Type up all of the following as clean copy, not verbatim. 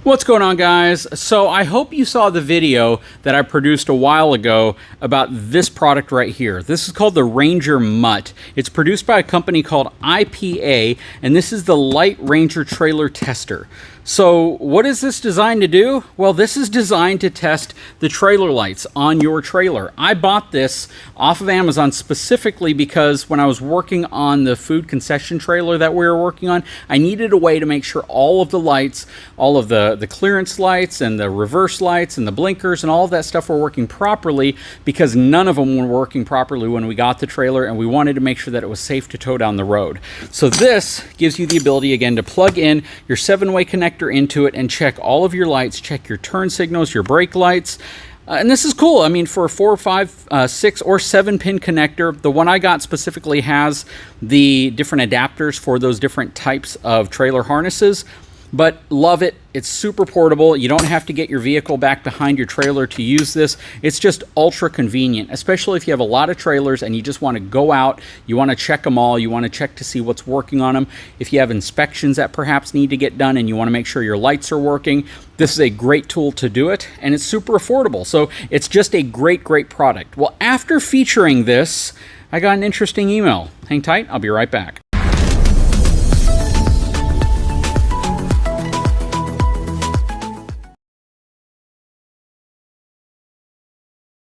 What's going on, guys? So I hope you saw the video that I produced a while ago about this product right here. This is called the Ranger Mutt. It's produced by a company called IPA, and this is the Light Ranger Trailer Tester. So what is this designed to do? Well, this is designed to test the trailer lights on your trailer. I bought this off of Amazon specifically because when I was working on the food concession trailer that we were working on, I needed a way to make sure all of the lights, all of the clearance lights and the reverse lights and the blinkers and all of that stuff were working properly, because none of them were working properly when we got the trailer, and we wanted to make sure that it was safe to tow down the road. So this gives you the ability, again, to plug in your 7-way connector into it and check all of your lights, check your turn signals, your brake lights. And this is cool. I mean, for a 4, 5, 6, or 7-pin connector, the one I got specifically has the different adapters for those different types of trailer harnesses. But love it. It's super portable. You don't have to get your vehicle back behind your trailer to use this. It's just ultra convenient, especially if you have a lot of trailers and you just want to go out, you want to check them all, you want to check to see what's working on them. If you have inspections that perhaps need to get done and you want to make sure your lights are working, this is a great tool to do it, and it's super affordable. So it's just a great product. Well, after featuring this, I got an interesting email. Hang tight, I'll be right back.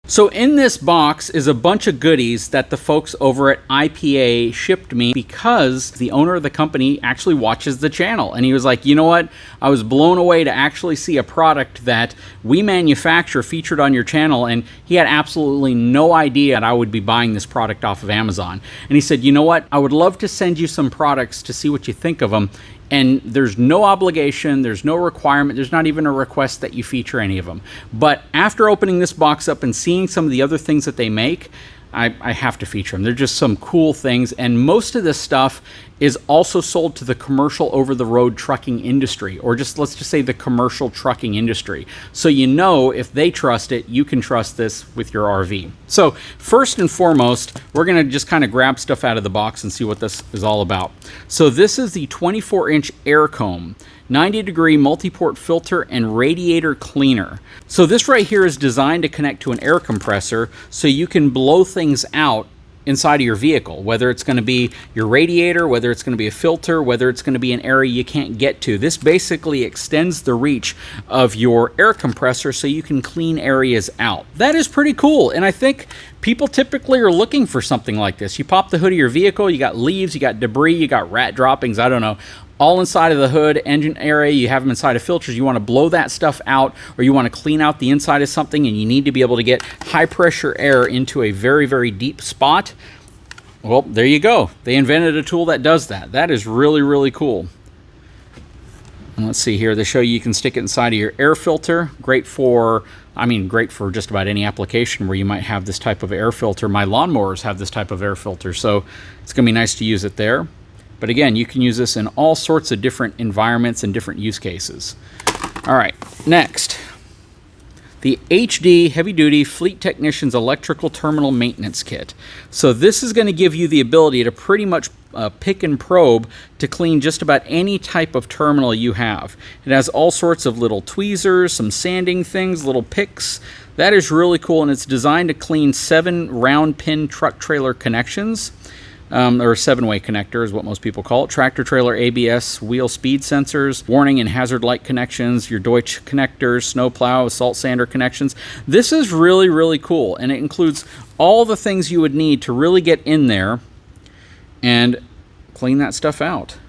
So in this box is a bunch of goodies that the folks over at IPA shipped me, because the owner of the company actually watches the channel. And he was like, you know what? I was blown away to actually see a product that we manufacture featured on your channel. And he had absolutely no idea that I would be buying this product off of Amazon. And he said, you know what? I would love to send you some products to see what you think of them. And there's no obligation, there's no requirement, there's not even a request that you feature any of them. But after opening this box up and seeing some of the other things that they make, I have to feature them. They're just some cool things, and most of this stuff is also sold to the commercial over-the-road trucking industry, or just, let's just say, the commercial trucking industry. So you know, if they trust it, you can trust this with your RV. So first and foremost, we're gonna just kind of grab stuff out of the box and see what this is all about. So this is the 24-inch air comb, 90-degree multi-port filter and radiator cleaner. So this right here is designed to connect to an air compressor so you can blow things out inside of your vehicle, whether it's going to be your radiator, whether it's going to be a filter, whether it's going to be an area you can't get to. This basically extends the reach of your air compressor so you can clean areas out. That is pretty cool, and I think people typically are looking for something like this. You pop the hood of your vehicle, you got leaves, you got debris, you got rat droppings, I don't know, all inside of the hood, engine area. You have them inside of filters. You want to blow that stuff out, or you want to clean out the inside of something, and you need to be able to get high pressure air into a very deep spot. Well, there you go. They invented a tool that does that. That is really cool. And let's see here. They show you can stick it inside of your air filter. Great for, I mean, great for just about any application where you might have this type of air filter. My lawnmowers have this type of air filter, so it's going to be nice to use it there. But again, you can use this in all sorts of different environments and different use cases. All right, next, the HD Heavy Duty Fleet Technician's Electrical Terminal Maintenance Kit. So this is going to give you the ability to pretty much pick and probe to clean just about any type of terminal you have. It has all sorts of little tweezers, some sanding things, little picks. That is really cool, and it's designed to clean 7 round pin truck trailer connections. Or 7-way connector is what most people call it. Tractor trailer ABS, wheel speed sensors, warning and hazard light connections, your Deutsch connectors, snowplow, salt sander connections. This is really cool, and it includes all the things you would need to really get in there and clean that stuff out.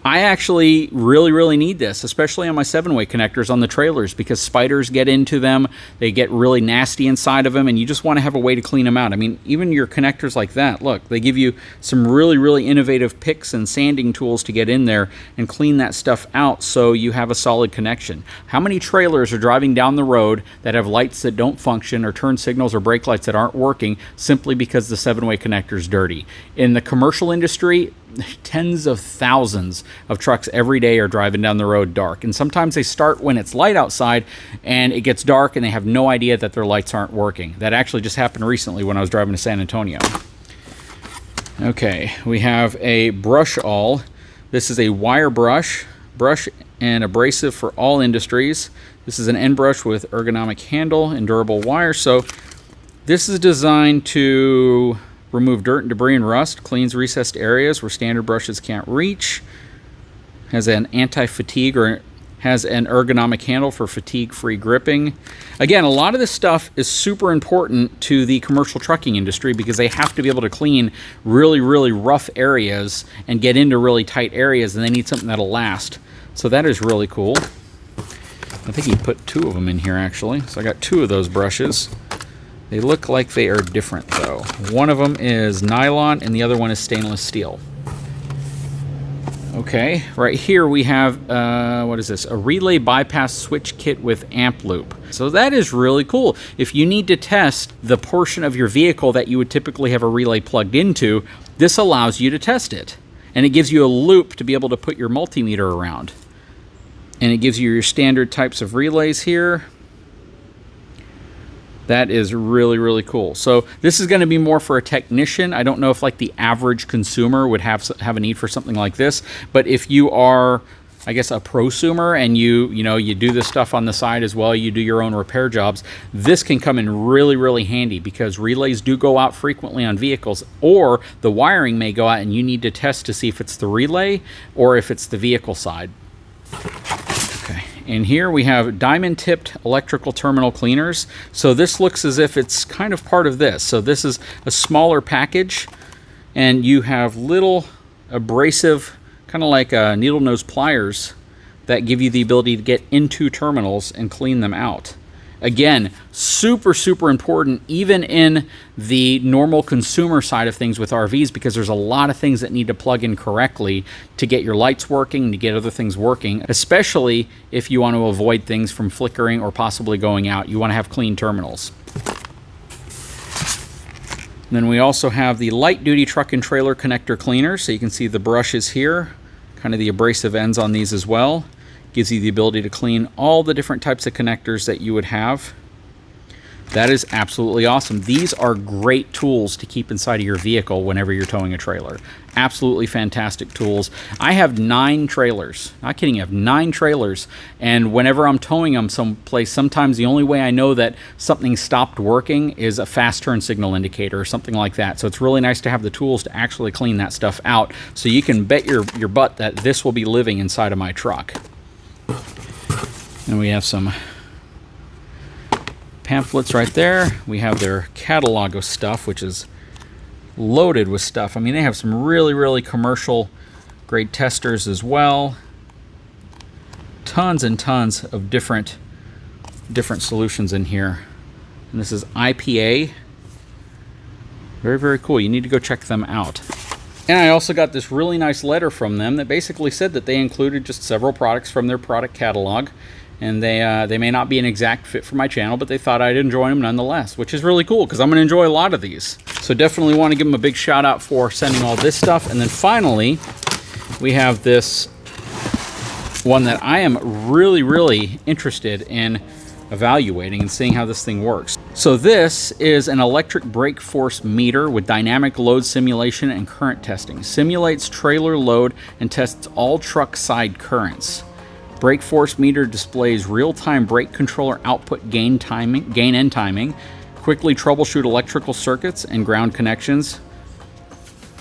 I actually really need this, especially on my 7-way connectors on the trailers, because spiders get into them, they get really nasty inside of them, and you just want to have a way to clean them out. I mean, even your connectors like that, look, they give you some really innovative picks and sanding tools to get in there and clean that stuff out so you have a solid connection. How many trailers are driving down the road that have lights that don't function, or turn signals or brake lights that aren't working, simply because the 7-way connector is dirty? In the commercial industry, tens of thousands of trucks every day are driving down the road dark, and sometimes they start when it's light outside and it gets dark and they have no idea that their lights aren't working. That actually just happened recently when I was driving to San Antonio. Okay, we have a brush awl. This is a wire brush brush and abrasive for all industries. This is an end brush with ergonomic handle and durable wire. So this is designed to remove dirt and debris and rust, cleans recessed areas where standard brushes can't reach, has an anti-fatigue or has an ergonomic handle for fatigue-free gripping. Again, a lot of this stuff is super important to the commercial trucking industry because they have to be able to clean really, really rough areas and get into really tight areas, and they need something that'll last. So that is really cool. I think he put 2 of them in here, actually. So I got 2 of those brushes. They look like they are different, though. One of them is nylon, and the other one is stainless steel. Okay, right here we have, what is this? A relay bypass switch kit with amp loop. So that is really cool. If you need to test the portion of your vehicle that you would typically have a relay plugged into, this allows you to test it. And it gives you a loop to be able to put your multimeter around. And it gives you your standard types of relays here. That is really, really cool. So this is going to be more for a technician. I don't know if like the average consumer would have a need for something like this, but if you are, I guess, a prosumer and you do this stuff on the side as well, you do your own repair jobs, this can come in really, really handy because relays do go out frequently on vehicles, or the wiring may go out and you need to test to see if it's the relay or if it's the vehicle side. And here we have diamond-tipped electrical terminal cleaners. So this looks as if it's kind of part of this. So this is a smaller package, and you have little abrasive, kind of like needle nose pliers that give you the ability to get into terminals and clean them out. Again, super, super important even in the normal consumer side of things with RVs, because there's a lot of things that need to plug in correctly to get your lights working, to get other things working, especially if you want to avoid things from flickering or possibly going out. You want to have clean terminals. And then we also have the light-duty truck and trailer connector cleaner. So you can see the brushes here, kind of the abrasive ends on these as well. Gives you the ability to clean all the different types of connectors that you would have. That is absolutely awesome. These are great tools to keep inside of your vehicle whenever you're towing a trailer. Absolutely fantastic tools. I have 9 trailers. Not kidding, I have 9 trailers. And whenever I'm towing them someplace, sometimes the only way I know that something stopped working is a fast turn signal indicator or something like that. So it's really nice to have the tools to actually clean that stuff out, so you can bet your butt that this will be living inside of my truck. And we have some pamphlets right there. We have their catalog of stuff, which is loaded with stuff. I mean, they have some really, really commercial grade testers as well. Tons and tons of different solutions in here. And this is IPA. Very, very cool. You need to go check them out. And I also got this really nice letter from them that basically said that they included just several products from their product catalog. And they may not be an exact fit for my channel, but they thought I'd enjoy them nonetheless, which is really cool because I'm going to enjoy a lot of these. So definitely want to give them a big shout out for sending all this stuff. And then finally, we have this one that I am really, really interested in evaluating and seeing how this thing works. So this is an electric brake force meter with dynamic load simulation and current testing. Simulates trailer load and tests all truck side currents. Brake force meter displays real-time brake controller output gain and timing, quickly troubleshoot electrical circuits and ground connections.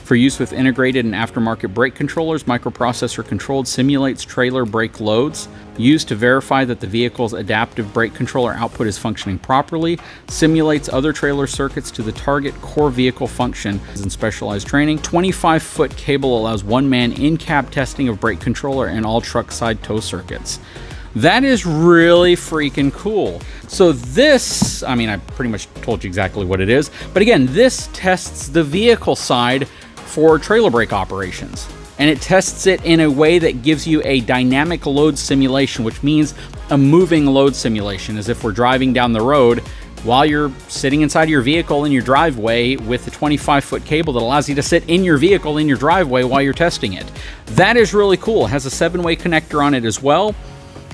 For use with integrated and aftermarket brake controllers, microprocessor controlled, simulates trailer brake loads. Used to verify that the vehicle's adaptive brake controller output is functioning properly. Simulates other trailer circuits to the target core vehicle function in specialized training. 25-foot cable allows one-man in-cab testing of brake controller and all truck side tow circuits. That is really freaking cool. So this, I mean, I pretty much told you exactly what it is, but again, this tests the vehicle side for trailer brake operations. And it tests it in a way that gives you a dynamic load simulation, which means a moving load simulation, as if we're driving down the road while you're sitting inside your vehicle in your driveway with a 25-foot cable that allows you to sit in your vehicle in your driveway while you're testing it. That is really cool. It has a 7-way connector on it as well.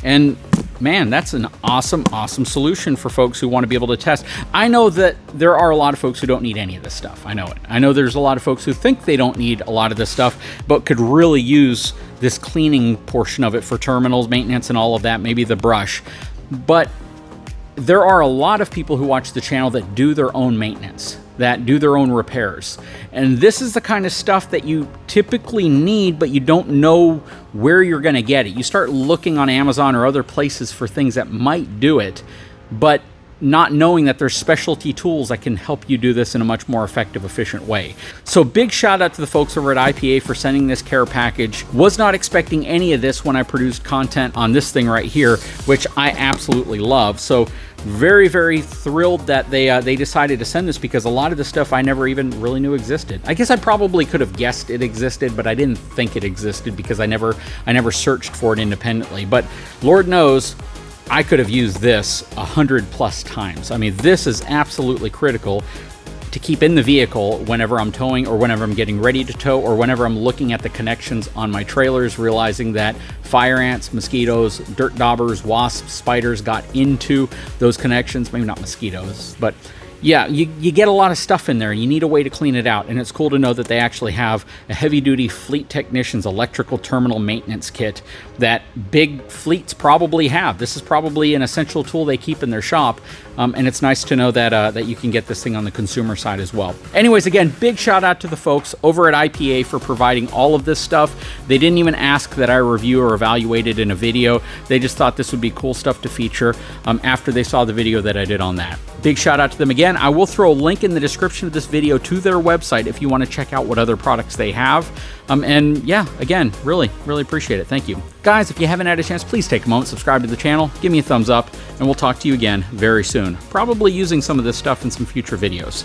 And man, that's an awesome, awesome solution for folks who want to be able to test. I know that there are a lot of folks who don't need any of this stuff. I know it. I know there's a lot of folks who think they don't need a lot of this stuff, but could really use this cleaning portion of it for terminals, maintenance, and all of that, maybe the brush. But there are a lot of people who watch the channel that do their own maintenance, that do their own repairs. And this is the kind of stuff that you typically need, but you don't know where you're going to get it. You start looking on Amazon or other places for things that might do it, but not knowing that there's specialty tools that can help you do this in a much more effective, efficient way. So big shout out to the folks over at IPA for sending this care package. Was not expecting any of this when I produced content on this thing right here, which I absolutely love. So very, very thrilled that they decided to send this, because a lot of the stuff I never even really knew existed. I guess I probably could have guessed it existed, but I didn't think it existed because I never searched for it independently. But Lord knows, I could have used this 100+ times. I mean, this is absolutely critical to keep in the vehicle whenever I'm towing, or whenever I'm getting ready to tow, or whenever I'm looking at the connections on my trailers, realizing that fire ants, mosquitoes, dirt daubers, wasps, spiders got into those connections. Maybe not mosquitoes, but yeah, you get a lot of stuff in there, and you need a way to clean it out. And it's cool to know that they actually have a heavy-duty fleet technician's electrical terminal maintenance kit that big fleets probably have. This is probably an essential tool they keep in their shop, and it's nice to know that that you can get this thing on the consumer side as well. Anyways, again, big shout out to the folks over at IPA for providing all of this stuff. They didn't even ask that I review or evaluate it in a video. They just thought this would be cool stuff to feature after they saw the video that I did on that. Big shout out to them again. I will throw a link in the description of this video to their website if you want to check out what other products they have. And yeah, again, really appreciate it. Thank you. Guys, if you haven't had a chance, please take a moment, subscribe to the channel, give me a thumbs up, and we'll talk to you again very soon. Probably using some of this stuff in some future videos.